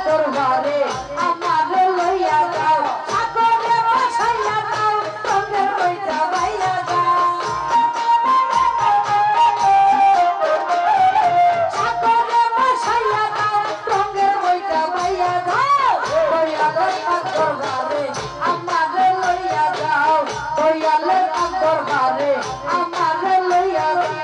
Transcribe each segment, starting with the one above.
দরবারে আমারে লইয়া যাও সাগরে বসাইয়া দাও রঙের বইটা বাইয়া দাও সাগরে বসাইয়া দাও রঙের বইটা বাইয়া দাও দয়ালের দরবারে আমারে লইয়া যাও দয়ালের দরবারে আমারে লইয়া যাও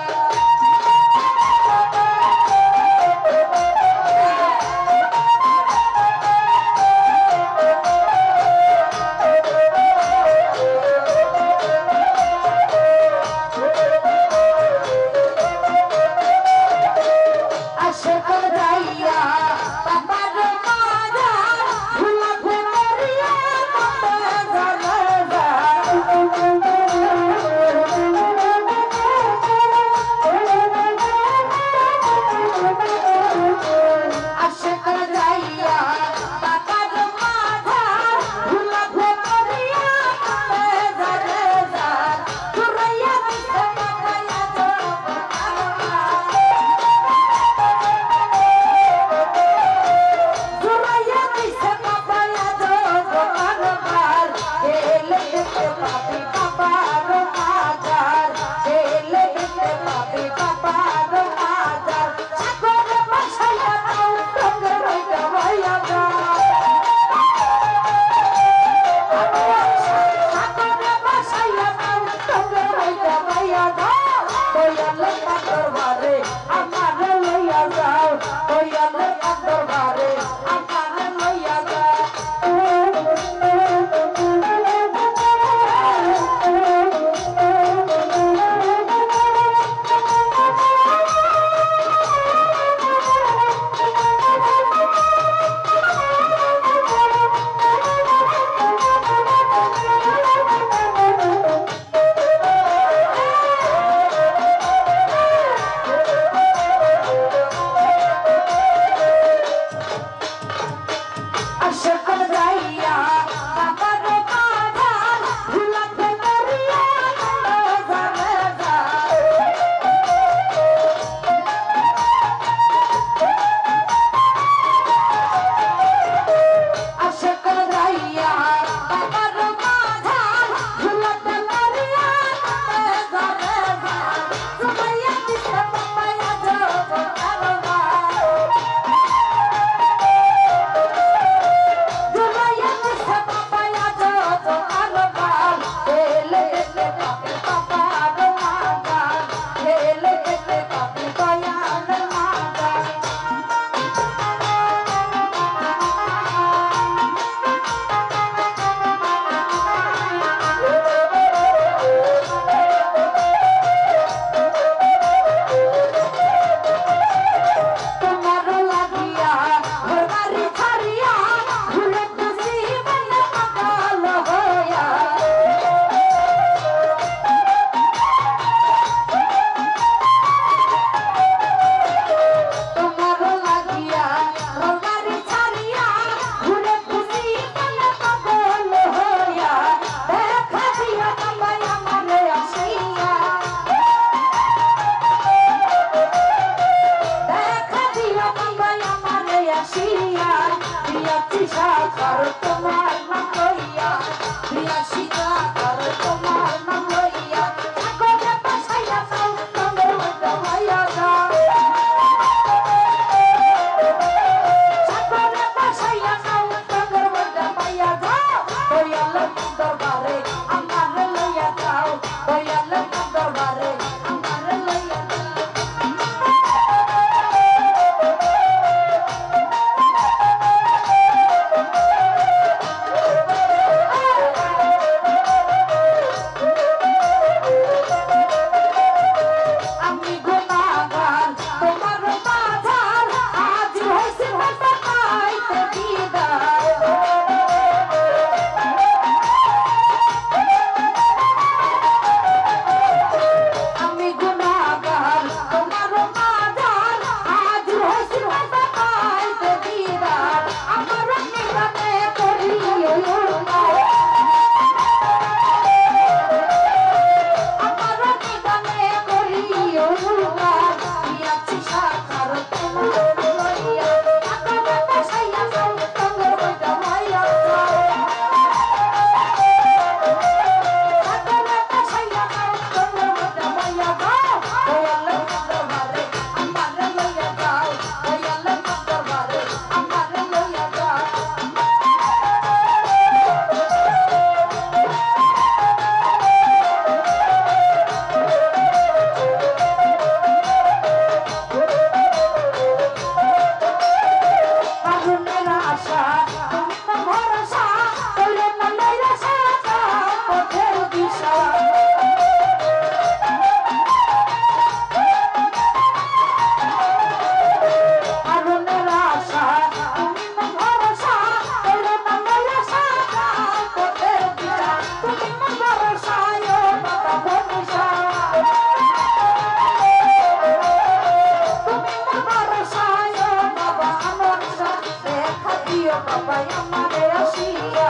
বাবা আমারে আসিয়া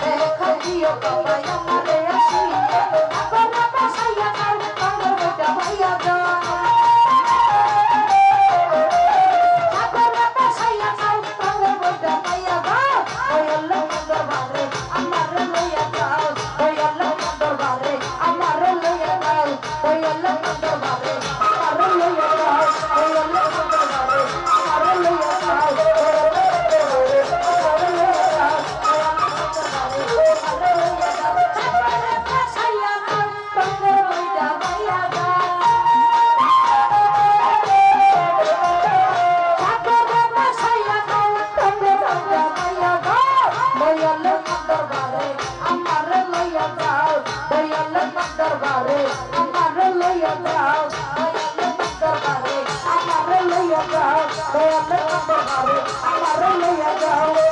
দেখা দিও বাবা আমারে আসিয়া এখন বাসাইয়া নাও তোমার বইটা ভাইয়া গো এখন বাসাইয়া নাও তোমার বইটা ভাইয়া গো ওই আল্লাহ দরবারে আমারে লইয়া যাও ওই আল্লাহ দরবারে আমারে লইয়া যাও ওই আল্লাহ দরবারে আমারে লইয়া যাও ওই আল্লাহ দরবারে আমারে লইয়া যাও I'm